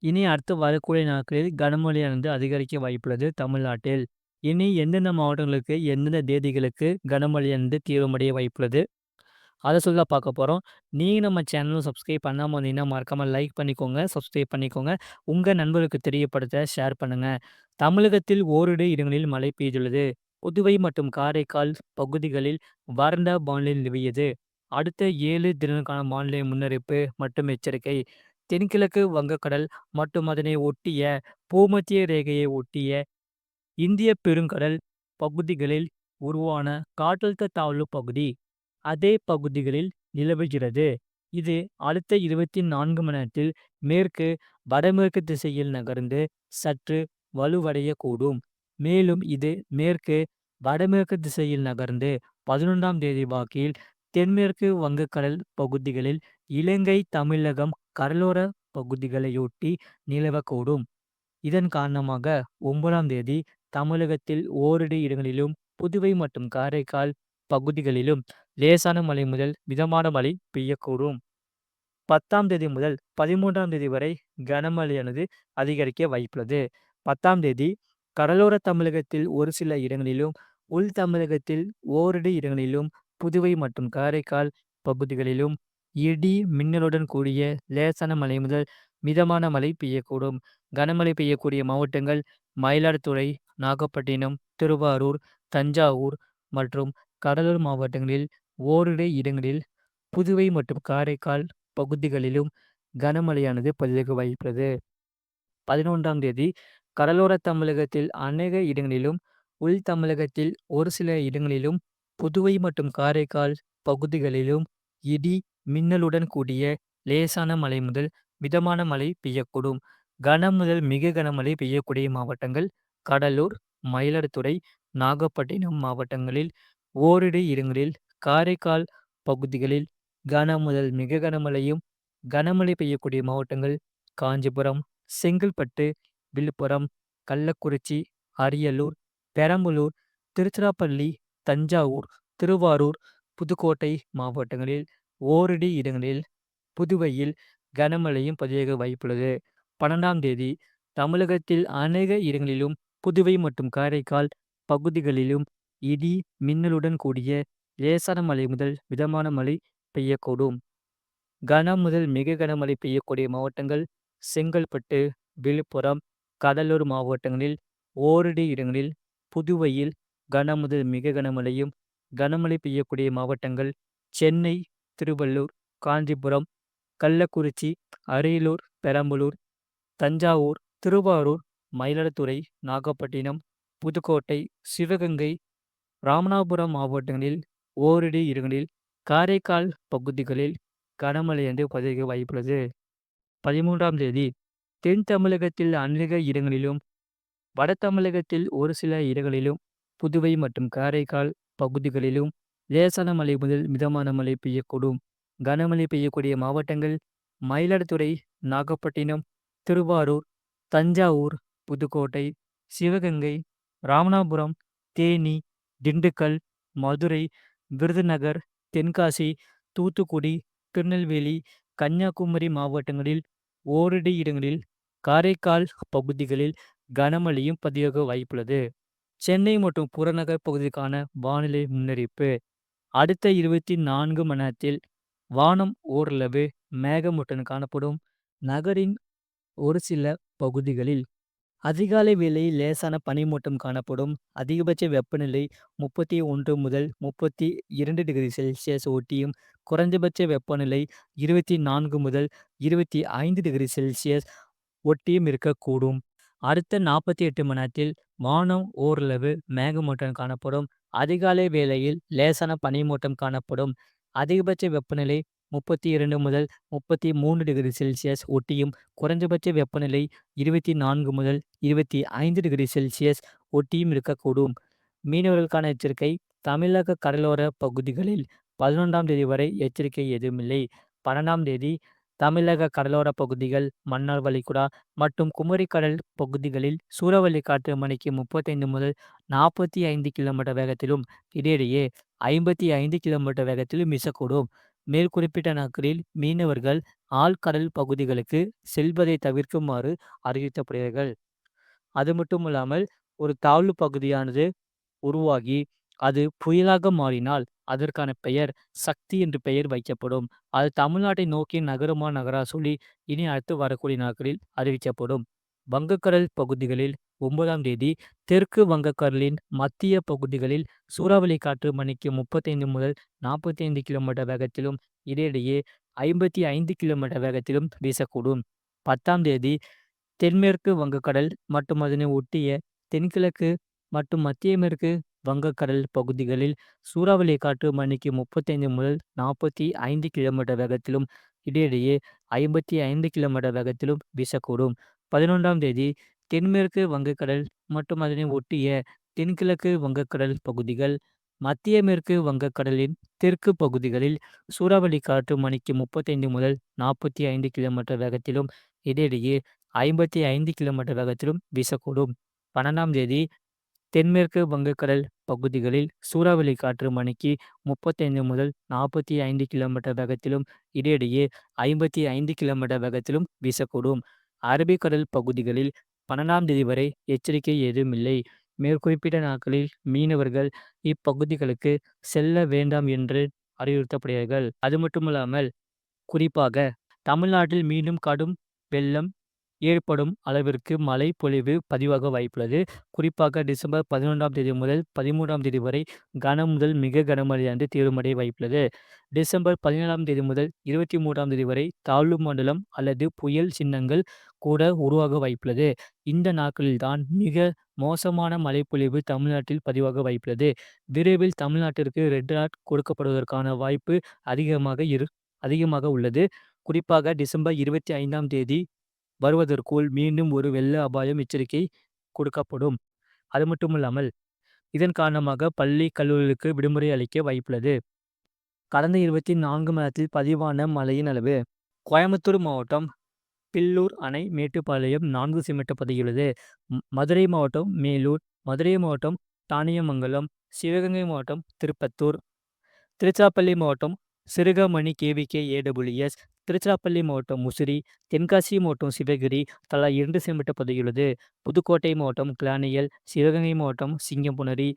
இனி அடுத்து வரக்கூடிய நாட்களில் கனமழையானது அதிகரிக்க வாய்ப்புள்ளது தமிழ்நாட்டில். இனி எந்தெந்த மாவட்டங்களுக்கு, எந்தெந்த தேதிகளுக்கு கனமழையானது தீவிரமடைய வாய்ப்புள்ளது? அத சொல்ல பார்க்க போறோம். நீங்க நம்ம சேனலும் சப்ஸ்கிரைப் பண்ணாம இருந்தீங்கன்னா, மறக்காம லைக் பண்ணிக்கோங்க, சப்ஸ்கிரைப் பண்ணிக்கோங்க. உங்க நண்பர்களுக்கு தெரியப்படுத்த ஷேர் பண்ணுங்க. தமிழகத்தில் ஓரிரு இடங்களில் மழை பெய்துள்ளது. புதுவை மற்றும் காரைக்கால் பகுதிகளில் வறண்ட வானிலை நிலவியது. அடுத்த 7 தினங்களுக்கான வானிலை முன்னறிவிப்பு மற்றும் எச்சரிக்கை. தென்கிழக்கு வங்கக்கடல் மற்றும் அதனை ஒட்டிய பூமத்திய ரேகையை ஒட்டிய இந்திய பெருங்கடல் பகுதிகளில் உருவான காற்றழுத்த தாழ்வு பகுதி அதே பகுதிகளில் நிலவுகிறது. இது அடுத்த 24 மணி நேரத்தில் மேற்கு வடமேற்கு திசையில் நகர்ந்து சற்று வலுவடையக்கூடும். மேலும் இது மேற்கு வடமேற்கு திசையில் நகர்ந்து 11ஆம் தேதி வாக்கில் தென்மேற்கு வங்கக்கடல் பகுதிகளில் இலங்கை, தமிழகம் கடலோர பகுதிகளையொட்டி நிலவக்கூடும். இதன் காரணமாக 9ஆம் தேதி தமிழகத்தில் ஓரிரு இடங்களிலும், புதுவை மற்றும் காரைக்கால் பகுதிகளிலும் லேசான மழை முதல் மிதமான மழை பெய்யக்கூடும். 10ஆம் தேதி முதல் 13ஆம் தேதி வரை கனமழையானது அதிகரிக்க வாய்ப்புள்ளது. 10ஆம் தேதி கடலோர தமிழகத்தில் ஒரு சில இடங்களிலும், உள் தமிழகத்தில் ஓரிரு இடங்களிலும், புதுவை மற்றும் காரைக்கால் பகுதிகளிலும் இடி, மின்னலுடன் கூடிய லேசான மழை முதல் மிதமான மழை பெய்யக்கூடும். கனமழை பெய்யக்கூடிய மாவட்டங்கள் மயிலாடுதுறை, நாகப்பட்டினம், திருவாரூர், தஞ்சாவூர் மற்றும் கடலூர் மாவட்டங்களில் ஓரிரு இடங்களில், புதுவை மற்றும் காரைக்கால் பகுதிகளிலும் கனமழையானது பதிவாக வாய்ப்புள்ளது. 11ஆம் தேதி கடலோர தமிழகத்தில் அநேக இடங்களிலும், உள் தமிழகத்தில் ஒரு சில இடங்களிலும், புதுவை மற்றும் காரைக்கால் பகுதிகளிலும் இடி, மின்னலுடன் கூடிய லேசான மழை முதல் மிதமான மழை பெய்யக்கூடும். கன முதல் மிக கனமழை பெய்யக்கூடிய மாவட்டங்கள் கடலூர், மயிலாடுதுறை, நாகப்பட்டினம் மாவட்டங்களில் ஓரிரு இடங்களில், காரைக்கால் பகுதிகளில் கன முதல் மிக கனமழையும், கனமழை பெய்யக்கூடிய மாவட்டங்கள் காஞ்சிபுரம், செங்கல்பட்டு, விழுப்புரம், கள்ளக்குறிச்சி, அரியலூர், பெரம்பலூர், திருச்சிராப்பள்ளி, தஞ்சாவூர், திருவாரூர், புதுக்கோட்டை மாவட்டங்களில் ஓரிரு இடங்களில், புதுவையில் கனமழையும் பதிவாக வாய்ப்புள்ளது. 12ஆம் தேதி தமிழகத்தில் அநேக இடங்களிலும், புதுவை மற்றும் காரைக்கால் பகுதிகளிலும் இடி, மின்னலுடன் கூடிய லேசான மழை முதல் மிதமான மழை பெய்யக்கூடும். கன முதல் மிக கனமழை பெய்யக்கூடிய மாவட்டங்கள் செங்கல்பட்டு, விழுப்புரம், கடலூர் மாவட்டங்களில் ஓரிரு இடங்களில், புதுவையில் கன முதல் மிக கனமழையும், கனமழை பெய்யக்கூடிய மாவட்டங்கள் சென்னை, திருவள்ளூர், காஞ்சிபுரம், கள்ளக்குறிச்சி, அரியலூர், பெரம்பலூர், தஞ்சாவூர், திருவாரூர், மயிலாடுதுறை, நாகப்பட்டினம், புதுக்கோட்டை, சிவகங்கை, ராமநாதபுரம் மாவட்டங்களில் ஓரிரு இடங்களில், காரைக்கால் பகுதிகளில் கனமழை என்று பதிவாக வாய்ப்புள்ளது. 13ஆம் தேதி தென் தமிழகத்தில் அநேக இடங்களிலும், வட தமிழகத்தில் ஒரு சில இடங்களிலும், புதுவை மற்றும் காரைக்கால் பகுதிகளிலும் லேசான மழை முதல் மிதமான மழை பெய்யக்கூடும். கனமழை பெய்யக்கூடிய மாவட்டங்கள் மயிலாடுதுறை, நாகப்பட்டினம், திருவாரூர், தஞ்சாவூர், புதுக்கோட்டை, சிவகங்கை, ராமநாதபுரம், தேனி, திண்டுக்கல், மதுரை, விருதுநகர், தென்காசி, தூத்துக்குடி, திருநெல்வேலி, கன்னியாகுமரி மாவட்டங்களில் ஓரிரு இடங்களில், காரைக்கால் பகுதிகளில் கனமழையும் பதிவாக வாய்ப்புள்ளது. சென்னை மற்றும் புறநகர் பகுதிக்கான வானிலை முன்னறிவிப்பு. அடுத்த 24 மணி நேரத்தில் வானம் ஓரளவு மேகமூட்டத்துடன் காணப்படும். நகரின் ஒரு சில பகுதிகளில் அதிகாலை வேளையில் லேசான பனிமூட்டம் காணப்படும். அதிகபட்ச வெப்பநிலை 31 முதல் 32 டிகிரி செல்சியஸ் ஒட்டியும், குறைந்தபட்ச வெப்பநிலை 24 முதல் 25 டிகிரி செல்சியஸ் ஒட்டியும் இருக்கக்கூடும். அடுத்த 48 மணி நேரத்தில் வானம் ஓரளவு மேகமூட்டம் காணப்படும். அதிகாலை வேளையில் லேசான பனிமூட்டம் காணப்படும். அதிகபட்ச வெப்பநிலை 32 முதல் 33 டிகிரி செல்சியஸ் ஒட்டியும், குறைந்தபட்ச வெப்பநிலை 24 முதல் 25 டிகிரி செல்சியஸ் ஒட்டியும் இருக்கக்கூடும். மீனவர்களுக்கான எச்சரிக்கை. தமிழக கடலோர பகுதிகளில் 11ஆம் தேதி வரை எச்சரிக்கை எதுவுமில்லை. 12ஆம் தேதி தமிழக கடலோர பகுதிகள், மன்னார் வளைகுடா மற்றும் குமரிக்கடல் பகுதிகளில் சூறாவளி காற்று மணிக்கு 35 முதல் 45 கிலோமீட்டர் வேகத்திலும், இடையிடையே 55 கிலோமீட்டர் வேகத்திலும் வீசக்கூடும். மேற்குறிப்பிட்ட நாட்களில் மீனவர்கள் ஆழ்கடல் பகுதிகளுக்கு செல்வதை தவிர்க்குமாறு அறிவுறுத்தப்படுகிறார்கள். அது மட்டும் இல்லாமல் ஒரு தாழ்வு பகுதியானது உருவாகி அது புயலாக மாறினால் அதற்கான பெயர் சக்தி என்று பெயர் வைக்கப்படும். அது தமிழ்நாட்டை நோக்கி நகருமா நகரா சொல்லி இனி அடுத்து வரக்கூடிய நாட்களில் அறிவிக்கப்படும். வங்கக்கடல் பகுதிகளில் 9ஆம் தேதி தெற்கு வங்கக்கடலின் மத்திய பகுதிகளில் சூறாவளி காற்று மணிக்கு 35 முதல் 45 கிலோமீட்டர் வேகத்திலும் இடையிடையே 55 கிலோமீட்டர் வேகத்திலும் வீசக்கூடும். 10ஆம் தேதி தென்மேற்கு வங்கக்கடல் மற்றும் அதனை ஒட்டிய தென்கிழக்கு மற்றும் மத்திய மேற்கு வங்கக்கடல் பகுதிகளில் சூறாவளி காற்று மணிக்கு 35 முதல் 45 கிலோமீட்டர் வேகத்திலும் இடையிடையே 55 கிலோமீட்டர் வேகத்திலும் வீசக்கூடும். 11ஆம் தேதி தென்மேற்கு வங்கக்கடல் மற்றும் அதனை ஒட்டிய தென்கிழக்கு வங்கக்கடல் பகுதிகள், மத்திய மேற்கு வங்கக்கடலின் தெற்கு பகுதிகளில் சூறாவளி காற்று மணிக்கு 35 முதல் 45 கிலோமீட்டர் வேகத்திலும் இடையிடையே 55 கிலோமீட்டர் வேகத்திலும் வீசக்கூடும். 12ஆம் தேதி தென்மேற்கு வங்கக்கடல் பகுதிகளில் சூறாவளி காற்று மணிக்கு 35 முதல் 45 கிலோமீட்டர் வேகத்திலும் இடையிடையே 55 கிலோமீட்டர் வேகத்திலும் வீசக்கூடும். அரபிக்கடல் பகுதிகளில் 12ஆம் தேதி வரை எச்சரிக்கை ஏதும் இல்லை. மேற்குறிப்பிட்ட நாட்களில் மீனவர்கள் இப்பகுதிகளுக்கு செல்ல வேண்டாம் என்று அறிவுறுத்தப்படுகிறார்கள். அது மட்டுமல்லாமல் குறிப்பாக தமிழ்நாட்டில் மீண்டும் கடும் வெள்ளம் ஏற்படும் அளவிற்கு மழை பொழிவு பதிவாக வாய்ப்புள்ளது. குறிப்பாக டிசம்பர் 11ஆம் தேதி முதல் 13ஆம் தேதி வரை கன முதல் மிக கனமழையானது தீவிரமடைய வாய்ப்புள்ளது. டிசம்பர் 17ஆம் தேதி முதல் 23ஆம் தேதி வரை தாழ்வு மண்டலம் அல்லது புயல் சின்னங்கள் கூட உருவாக வாய்ப்புள்ளது. இந்த நாட்களில்தான் மிக மோசமான மழைப்பொழிவு தமிழ்நாட்டில் பதிவாக வாய்ப்புள்ளது. விரைவில் தமிழ்நாட்டிற்கு ரெட் அலர்ட் கொடுக்கப்படுவதற்கான வாய்ப்பு அதிகமாக உள்ளது. குறிப்பாக டிசம்பர் 25ஆம் தேதி வருவதற்குள் மீண்டும் ஒரு வெள்ள அபாயம் எச்சரிக்கை கொடுக்கப்படும். அது மட்டுமில்லாமல் இதன் காரணமாக பள்ளி கல்லூரிகளுக்கு விடுமுறை அளிக்க வாய்ப்புள்ளது. கடந்த 24 மணி நேரத்தில் பதிவான மழையின் அளவு: கோயம்புத்தூர் மாவட்டம் பில்லூர் அணை மேட்டுப்பாளையம் 4 சென்டிமீட்டர் பதிகிறது. மதுரை மாவட்டம் மேலூர், மதுரை மாவட்டம் தானியமங்கலம், சிவகங்கை மாவட்டம் திருப்பத்தூர், திருச்சிராப்பள்ளி மாவட்டம் சிறுகமணி கேவிகே ஏடபிள்யூஎஸ், திருச்சிராப்பள்ளி மாவட்டம் முசிறி, தென்காசி மாவட்டம் சிவகிரி தலா 2 சென்டிமீட்டர் பதிகிறது. புதுக்கோட்டை மாவட்டம் கிளானியல், சிவகங்கை மாவட்டம் சிங்கம்புணரி,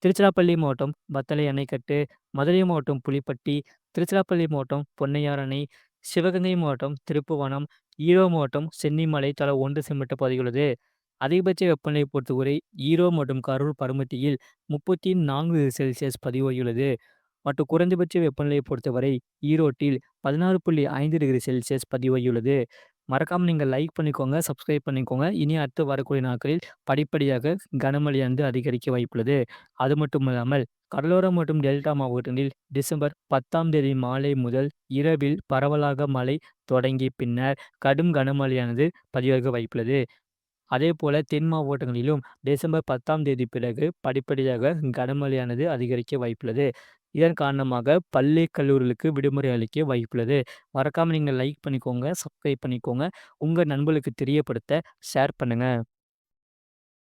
திருச்சிராப்பள்ளி மாவட்டம் வத்தலை அணைக்கட்டு, மதுரை மாவட்டம் புலிப்பட்டி, திருச்சிராப்பள்ளி மாவட்டம் பொன்னையார் அணை, சிவகங்கை மாவட்டம் திருப்புவனம், ஈரோடு மாவட்டம் சென்னிமலை தலா 1 சென்டிமீட்டர் பதிகிறது. அதிகபட்ச வெப்பநிலை பொறுத்தவரை ஈரோடு மற்றும் கரூர் பருமத்தியில் 34°C பதிவாகியுள்ளது. மற்றும் குறைந்தபட்ச வெப்பநிலையை பொறுத்தவரை ஈரோட்டில் 16.5°C பதிவாகியுள்ளது. மறக்காம நீங்கள் லைக் பண்ணிக்கோங்க, சப்ஸ்கிரைப் பண்ணிக்கோங்க. இனி அடுத்து வரக்கூடிய நாட்களில் படிப்படியாக கனமழையானது அதிகரிக்க வாய்ப்புள்ளது. அது மட்டும் இல்லாமல் கடலோர மற்றும் டெல்டா மாவட்டங்களில் டிசம்பர் 10ஆம் தேதி மாலை முதல் இரவில் பரவலாக மழை தொடங்கி பின்னர் கடும் கனமழையானது பதிவாக வாய்ப்புள்ளது. அதேபோல தென் மாவட்டங்களிலும் டிசம்பர் 10ஆம் தேதி பிறகு படிப்படியாக கனமழையானது அதிகரிக்க வாய்ப்புள்ளது. இதன் காரணமாக பள்ளி கல்லூரிகளுக்கு விடுமுறை அளிக்க வாய்ப்புள்ளது. மறக்காம நீங்கள் லைக் பண்ணிக்கோங்க, சப்ஸ்கிரைப் பண்ணிக்கோங்க. உங்க நண்பர்களுக்கு தெரியப்படுத்த ஷேர் பண்ணுங்க.